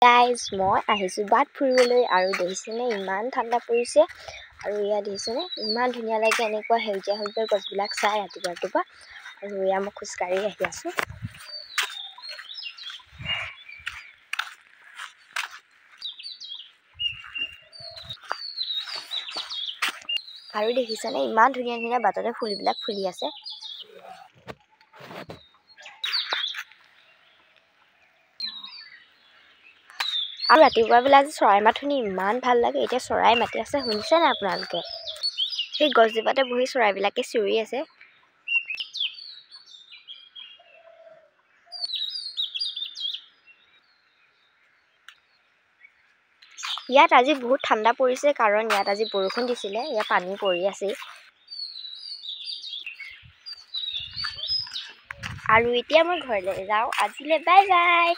Guys মই আহিছোঁ বাট ফুৰিবলৈ আৰু দেখিছেনে ইমান ঠাণ্ডা পৰিছে আৰু ইয়াত দেখিছেনে ইমান ধুনীয়া লাগে এনেকুৱা সেউজীয়া সেউজীয়া গছবিলাক চাই ৰাতিপুৱা আৰু এয়া মই খোজকাঢ়ি আহি আছোঁ। আৰু দেখিছেনে ইমান ধুনীয়া ধুনীয়া বাটতে ফুলবিলাক ফুলি আছে। আৰু ৰাতিপুৱা বেলা যে চৰাই মাত শুনি ইমান ভাল লাগে। এতিয়া চৰাই মাতি আছে, শুনিছে নাই আপোনালোকে? সেই গছজোপাতে বহি চৰাইবিলাকে চিঞৰি আছে। ইয়াত আজি বহুত ঠাণ্ডা পৰিছে কাৰণ ইয়াত আজি বৰষুণ দিছিলে, ইয়াত পানী পৰি আছে। আৰু এতিয়া মই ঘৰলৈ যাওঁ। আজিলৈ বাই বাই।